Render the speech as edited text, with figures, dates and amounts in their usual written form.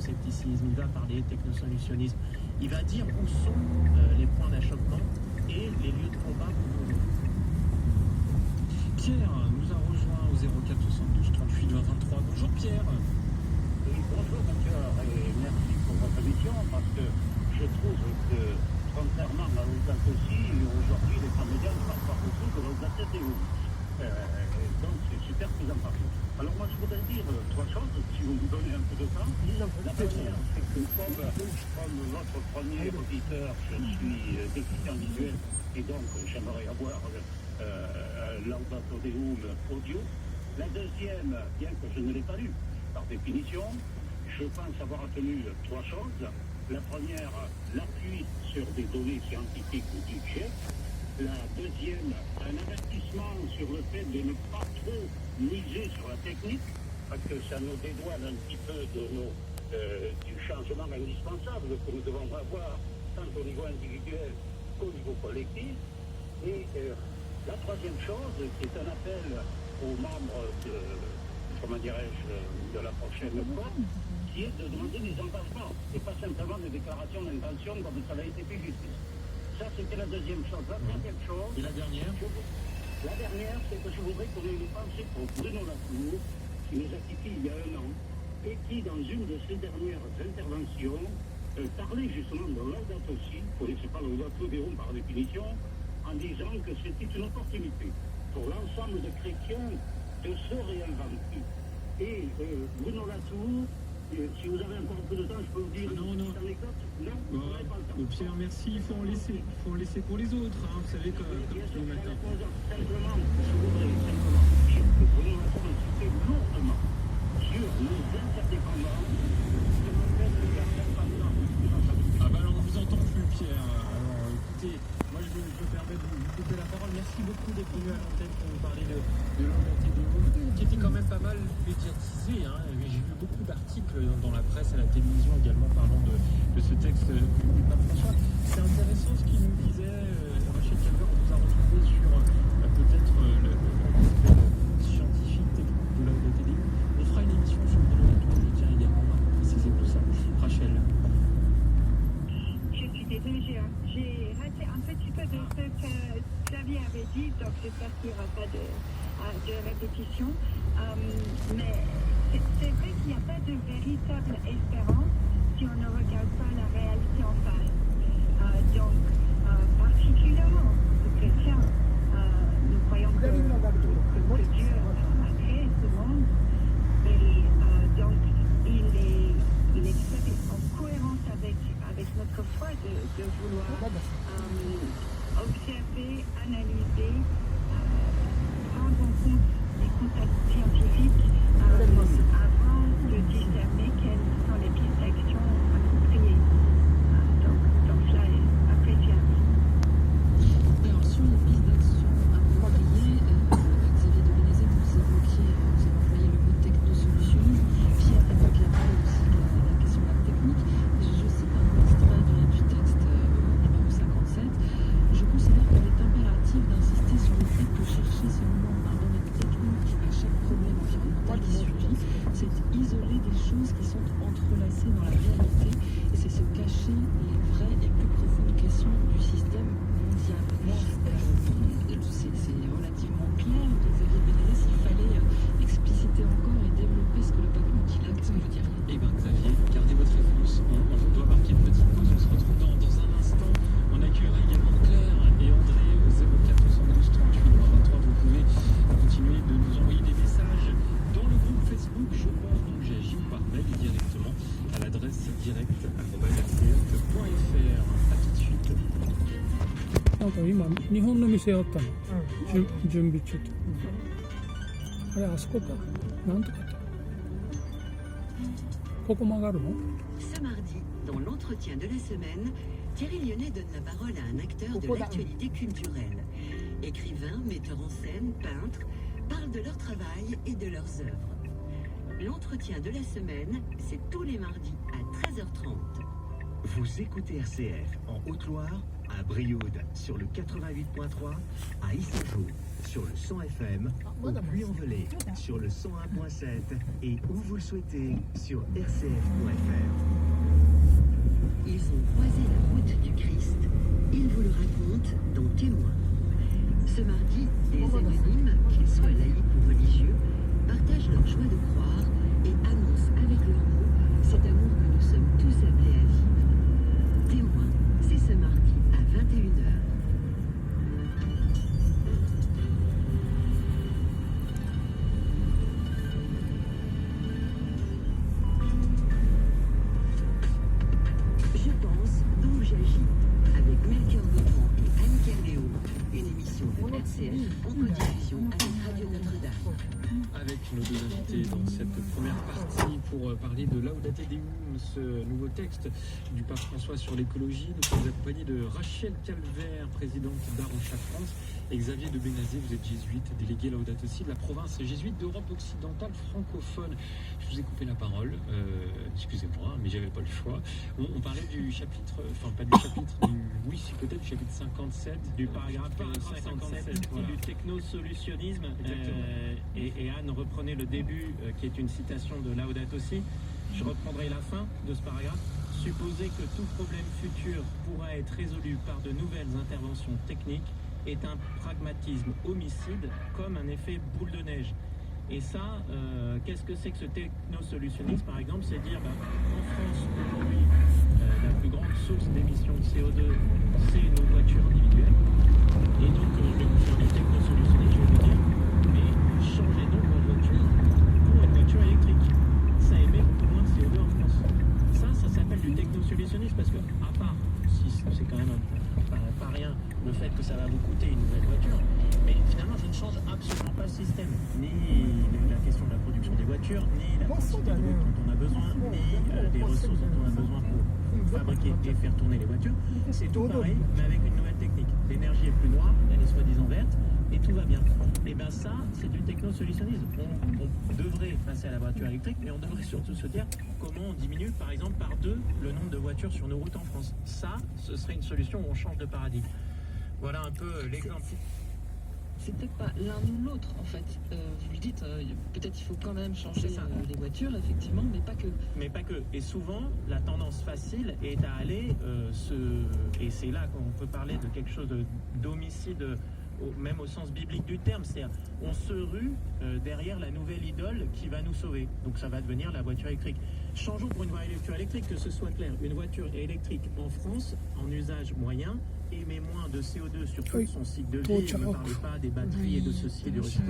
technoscepticisme, il va parler technosolutionnisme, il va dire où sont les points d'achoppement et les lieux de combat pour nous. Pierre nous a rejoint au 04 72 38 20 23. Bonjour Pierre. Oui, bonjour Mathieu, et merci pour votre émission, parce que je trouve que, contrairement à l'Audace aussi, aujourd'hui les femmes médias ne parlent pas beaucoup de l'Audace TDO. Donc c'est super qu'ils en parlent. Alors moi je voudrais dire trois choses, si vous me donnez un peu de temps. La première, c'est que comme votre premier auditeur, je suis déficient visuel, et donc j'aimerais avoir l'Audace TDO audio. La deuxième, bien que je ne l'ai pas lu, par définition, je pense avoir retenu trois choses. La première, l'appui sur des données scientifiques ou budget. La deuxième, un avertissement sur le fait de ne pas trop miser sur la technique, parce que ça nous dédouane un petit peu du changement indispensable que nous devons avoir, tant au niveau individuel qu'au niveau collectif. Et la troisième chose, qui est un appel aux membres de la prochaine COP, qui est de demander des engagements, et pas simplement des déclarations d'intention comme ça a été fait justice. Ça, c'était la deuxième chose. La troisième chose... Et la dernière c'est que je voudrais qu'on ait une pensée pour Bruno Latour, qui nous a quittés il y a un an, et qui, dans une de ses dernières interventions, parlait justement de l'Audace aussi, vous ne connaissez pas l'Audace Odéon par définition, en disant que c'était une opportunité pour l'ensemble des chrétiens de se réinventer. Et Bruno Latour, si vous avez encore un peu de temps, je peux vous dire une petite anecdote. Non, vous n'avez pas le temps. Pierre, merci, il faut en laisser pour les autres, hein. Vous savez comme tous les matins. Simplement, je voudrais simplement dire que Bruno Latour insistait lourdement sur nos interdépendances, ce qu'on appelle l'interdépendance. Ah bah alors on vous entend plus Pierre. Alors écoutez, moi je me permets de vous couper la parole. Merci beaucoup d'être venu à l'antenne pour nous parler de l'Audace TDO, qui était quand même pas mal médiatisé, hein. J'ai vu beaucoup d'articles dans la presse et la télévision également parlant de ce texte du pape François. C'est intéressant ce qu'il nous disait, Rachel Calvert, on vous a retrouvé sur peut-être le scientifique technique de l'Audace TDO. On fera une émission sur Bruno Latour, je tiens également à préciser tout ça. Rachel. Je suis désolée, j'ai raté un petit peu de ce que Xavier avait dit, donc j'espère qu'il n'y aura pas de répétition. Mais c'est vrai qu'il n'y a pas de véritable espérance si on ne regarde pas la réalité en face. Donc, particulièrement, les chrétiens, nous croyons que Dieu a créé ce monde, et donc il est tout à fait en cohérence avec notre foi de vouloir observer, analyser, prendre en compte les contacts scientifiques avant de discerner quelles sont les pistes d'action appropriées. Donc cela est appréciable. Alors sur les pistes d'action appropriées, Xavier de Bénézet, vous avez employé le mot technosolutionnisme. Pierre évoquera aussi la question de la technique. Je cite un extrait du texte numéro 57. Je considère qu'il est impératif d'insister sur le fait que chercher seulement un remède technique à chaque problème environnemental qui surgit, c'est isoler des choses qui sont entrelacées dans la réalité, et c'est se cacher les vraies et plus profondes questions du système mondial. C'est relativement clair, Xavier Bénézet, s'il fallait expliciter encore et développer ce que le pape nous dit là, qu'est-ce que vous diriez? Eh bien Xavier, gardez votre réponse. On doit marquer une petite pause, on se retrouve dans un instant. On accueillera également Claire et André au 04 72 38 23. Vous pouvez continuer de nous envoyer des messages dans le groupe Facebook. Je pense donc j'agis par mail directement à l'adresse direct@rcf.fr. A tout de suite. なんか今日本の店あったの、準備中と、あれあそこかなんとかってここ曲がるの Ce mardi, dans l'entretien de la semaine, Thierry Lyonnais donne la parole à un acteur de l'actualité culturelle. Écrivains, metteurs en scène, peintres, parlent de leur travail et de leurs œuvres. L'entretien de la semaine, c'est tous les mardis à 13h30. Vous écoutez RCF en Haute-Loire, à Brioude sur le 88.3, à Issajou sur le 100 FM, au Puy-en-Velay sur le 101.7 et où vous le souhaitez sur rcf.fr. Ils ont croisé la route du Christ. Ils vous le racontent dans Témoins. Ce mardi, des anonymes, qu'ils soient laïcs ou religieux, partagent leur joie de croire et annoncent avec leurs mots cet amour que nous sommes tous appelés à vivre. Témoins, c'est ce mardi à 21h. Je pense, donc j'agis. Avec Melchior Gormand et Anne Carléo. Une émission de RCF en codiffusion avec Radio Notre-Dame. Avec nos deux invités dans cette première partie pour parler de Laudate Deum, ce nouveau texte du pape François sur l'écologie. Nous sommes accompagnés de Rachel Calvert, présidente d'Arrocha France, et Xavier de Bénazé, vous êtes jésuite, délégué Laudate aussi de la province jésuite d'Europe occidentale francophone. Je vous ai coupé la parole, excusez-moi, mais j'avais pas le choix. On parlait du chapitre, enfin pas du chapitre, oui, c'est peut-être du chapitre 57, du paragraphe 57 voilà. du technosolutionnisme. Et Anne reprenait le début, qui est une citation de Laudato Si. Je reprendrai la fin de ce paragraphe. Supposer que tout problème futur pourra être résolu par de nouvelles interventions techniques est un pragmatisme homicide comme un effet boule de neige. Et ça, qu'est-ce que c'est que ce technosolutionnisme, par exemple? C'est dire, en France, aujourd'hui, la plus grande source d'émissions de CO2, c'est nos voitures individuelles. Et donc, je vais vous faire des technosolutionnistes, je vais vous dire, mais changez donc votre voiture pour une voiture électrique. Ça émet beaucoup moins de CO2 en France. Ça s'appelle du technosolutionnisme parce que, à part, si c'est quand même pas rien, le fait que ça va vous coûter une nouvelle voiture, mais finalement, je ne change absolument pas le système, ni la question de la production des voitures, ni la quantité de l'eau dont on a besoin, ni les ressources dont on a besoin pour fabriquer et faire tourner les voitures. C'est tout pareil, mais avec une nouvelle technique. L'énergie est plus noire, elle est soi-disant verte, et tout va bien. Et bien ça, c'est du technosolutionnisme. On devrait passer à la voiture électrique, mais on devrait surtout se dire comment on diminue, par exemple, par 2 le nombre de voitures sur nos routes en France. Ça, ce serait une solution où on change de paradigme. Voilà un peu l'exemple. C'est peut-être pas l'un ou l'autre, en fait. Vous le dites, peut-être il faut quand même changer les voitures, effectivement, mais pas que. Mais pas que. Et souvent, la tendance facile est à aller et c'est là qu'on peut parler de quelque chose d'homicide, même au sens biblique du terme. C'est-à-dire, on se rue derrière la nouvelle idole qui va nous sauver. Donc ça va devenir la voiture électrique. Changeons pour une voiture électrique, que ce soit clair. Une voiture électrique en France, en usage moyen, émet moins de CO2 sur tout son cycle de vie. Je ne parle pas des batteries et de ceci et du recyclage.